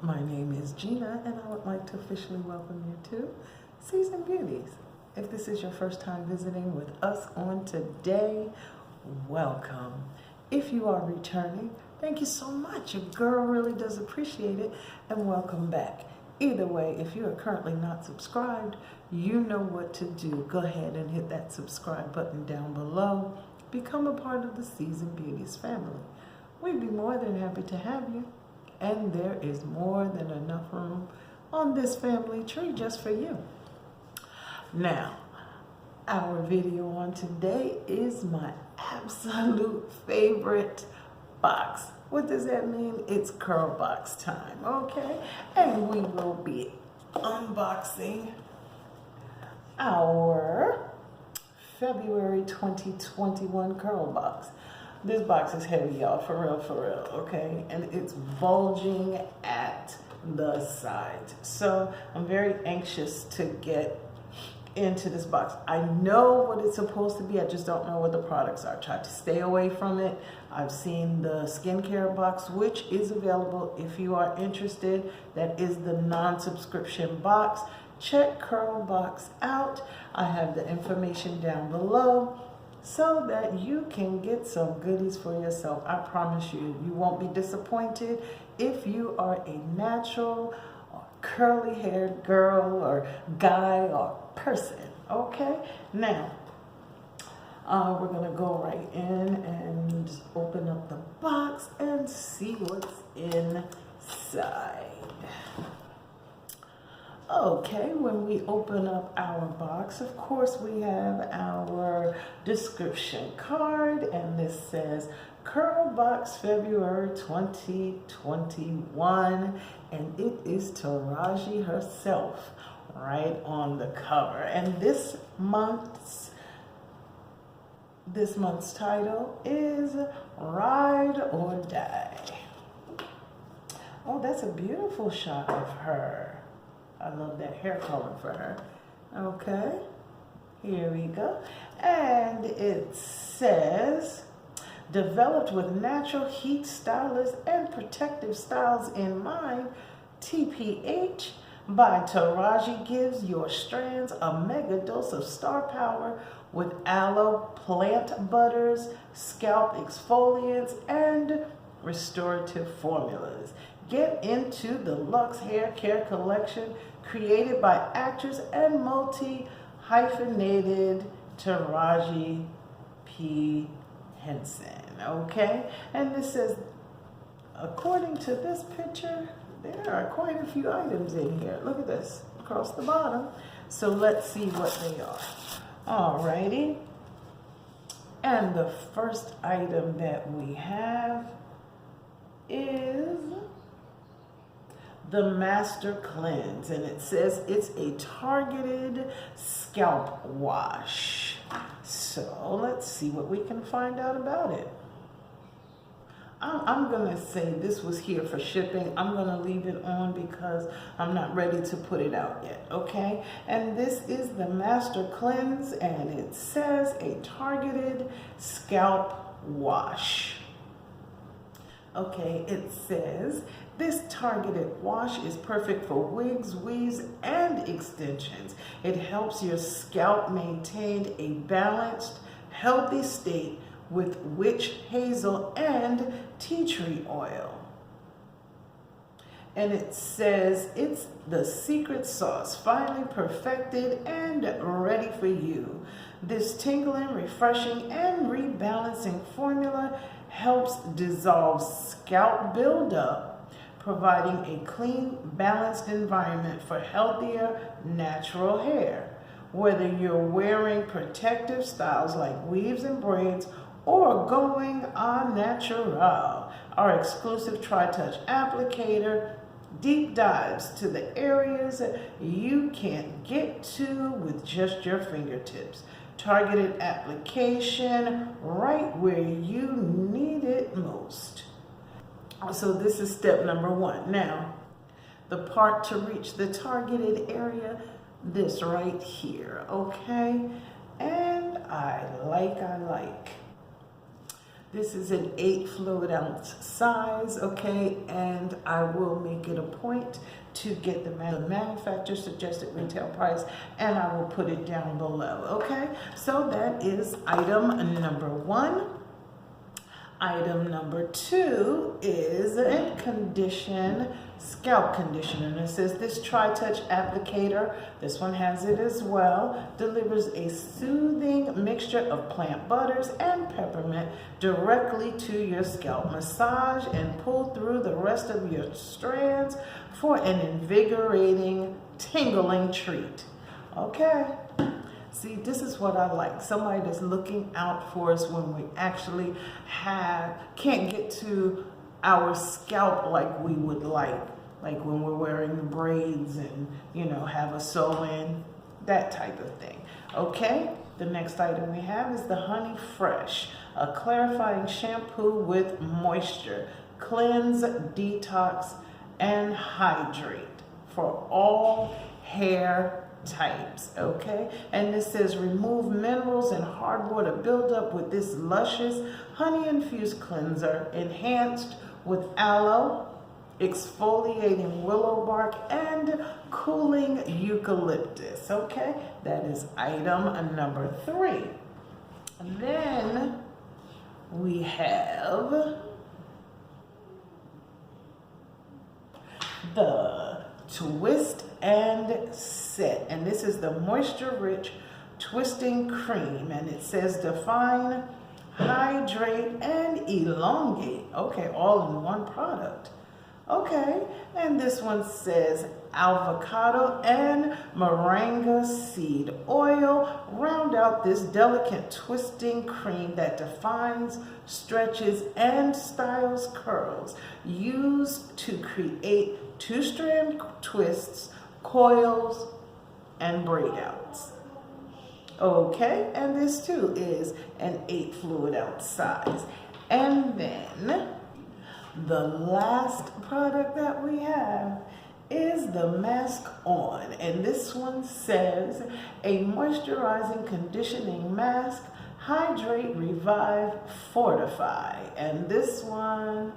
My name is Gina, and I would like to officially welcome you to Season Beauties. If this is your first time visiting with us on today, welcome. If you are returning, thank you so much. Your girl really does appreciate it, and welcome back. Either way, if you are currently not subscribed, you know what to do. Go ahead and hit that subscribe button down below. Become a part of the Season Beauties family. We'd be more than happy to have you. And there is more than enough room on this family tree just for you. Now, our video on today is my absolute favorite box. What does that mean? It's CURLBOX time, okay? And we will be unboxing our February 2021 CURLBOX. This box is heavy, y'all, for real, okay? And it's bulging at the sides. So I'm very anxious to get into this box. I know what it's supposed to be. I just don't know what the products are. I tried to stay away from it. I've seen the skincare box, which is available if you are interested. That is the non-subscription box. Check CURLBOX out. I have the information down below, so that you can get some goodies for yourself. I promise you, you won't be disappointed if you are a natural or curly haired girl or guy or person, okay? Now, we're gonna go right in and open up the box and see what's inside. Okay, when we open up our box, of course, we have our description card, and this says CURLBOX February 2021, and it is Taraji herself right on the cover. And this month's title is Ride or Die. Oh, that's a beautiful shot of her. I love that hair color for her. Okay, here we go. And it says, developed with natural heat stylist and protective styles in mind, TPH by Taraji gives your strands a mega dose of star power with aloe plant butters, scalp exfoliants, and restorative formulas. Get into the Luxe Hair Care Collection created by actress and multi-hyphenated Taraji P. Henson, okay? And this says, according to this picture, there are quite a few items in here. Look at this, across the bottom. So let's see what they are. Alrighty. And the first item that we have is the Master Cleanse, and it says it's a targeted scalp wash. So let's see what we can find out about it. I'm gonna say this was here for shipping. I'm gonna leave it on because I'm not ready to put it out yet, okay? And this is the Master Cleanse, and it says a targeted scalp wash. Okay, it says, this targeted wash is perfect for wigs, weaves, and extensions. It helps your scalp maintain a balanced, healthy state with witch hazel and tea tree oil. And it says it's the secret sauce, finely perfected and ready for you. This tingling, refreshing, and rebalancing formula helps dissolve scalp buildup, providing a clean, balanced environment for healthier, natural hair. Whether you're wearing protective styles like weaves and braids or going au natural, our exclusive Tri-Touch applicator deep dives to the areas you can't get to with just your fingertips. Targeted application right where you need it most. So this is step number one. Now, the part to reach the targeted area, this right here, okay? And I like. This is an 8 fluid ounce size, okay, and I will make it a point to get the manufacturer suggested retail price, and I will put it down below, okay? So that is item number 1. Item number 2 is a scalp conditioner. And it says this Tri-Touch applicator, this one has it as well, delivers a soothing mixture of plant butters and peppermint directly to your scalp. Massage and pull through the rest of your strands for an invigorating, tingling treat. Okay? See, this is what I like. Somebody that's looking out for us when we actually can't get to our scalp like we would like when we're wearing the braids and, you know, have a sew-in, that type of thing. Okay, the next item we have is the Honey Fresh, a clarifying shampoo with moisture. Cleanse, detox, and hydrate for all hair types, okay? And this says remove minerals and hard water buildup with this luscious honey-infused cleanser, enhanced with aloe, exfoliating willow bark, and cooling eucalyptus, okay? That is item number 3. And then we have the Twist and Set, and this is the moisture rich twisting cream, and it says define, hydrate, and elongate. Okay, all in one product. Okay, and this one says avocado and moringa seed oil round out this delicate twisting cream that defines, stretches, and styles curls, used to create 2-strand twists, coils, and braid outs. Okay, and this too is an 8 fluid ounce size. And then the last product that we have is the Mask On, and this one says a moisturizing conditioning mask, hydrate, revive, fortify. And this one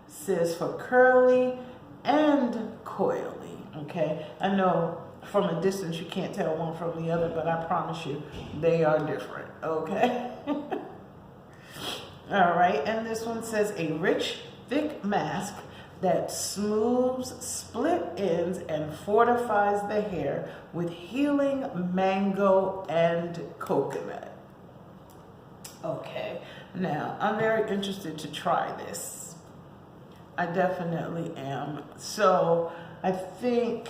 says for curly and coily. Okay, I know from a distance you can't tell one from the other, but I promise you they are different. Okay. All right, and this one says a rich, thick mask that smooths split ends and fortifies the hair with healing mango and coconut. Okay, now I'm very interested to try this. I definitely am. So I think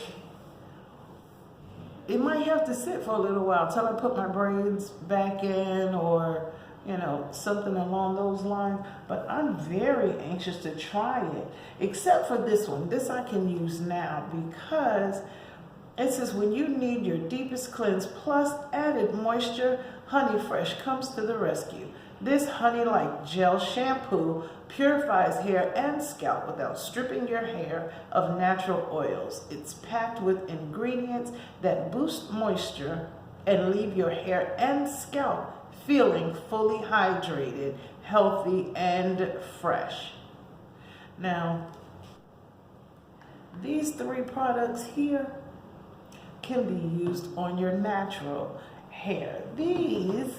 it might have to sit for a little while till I put my braids back in, or you know, something along those lines. But I'm very anxious to try it, except for this one. This I can use now because it says when you need your deepest cleanse plus added moisture, Honey Fresh comes to the rescue. This honey-like gel shampoo purifies hair and scalp without stripping your hair of natural oils. It's packed with ingredients that boost moisture and leave your hair and scalp feeling fully hydrated, healthy, and fresh. Now, these 3 products here can be used on your natural hair. These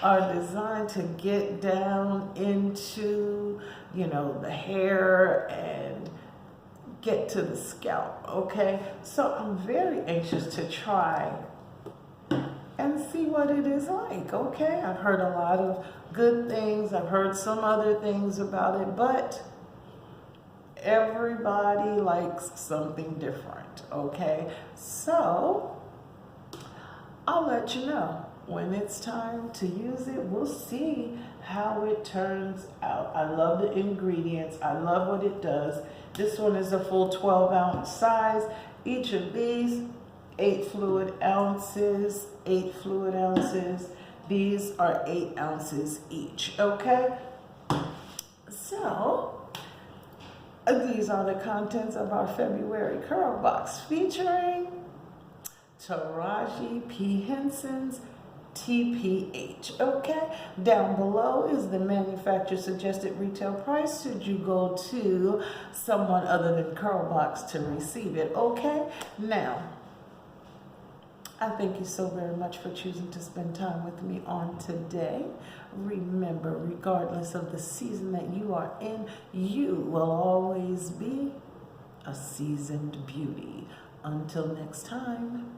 are designed to get down into, you know, the hair and get to the scalp, okay? So I'm very anxious to try and see what it is like, okay? I've heard a lot of good things. I've heard some other things about it, but everybody likes something different, okay? So I'll let you know when it's time to use it. We'll see how it turns out. I love the ingredients. I love what it does. This one is a full 12-ounce size. Each of these 8 fluid ounces, 8 fluid ounces. These are 8 ounces each, okay? So, these are the contents of our February CURLBOX featuring Taraji P. Henson's TPH, okay? Down below is the manufacturer suggested retail price should you go to someone other than CURLBOX to receive it, okay? Now, I thank you so very much for choosing to spend time with me on today. Remember, regardless of the season that you are in, you will always be a seasoned beauty. Until next time.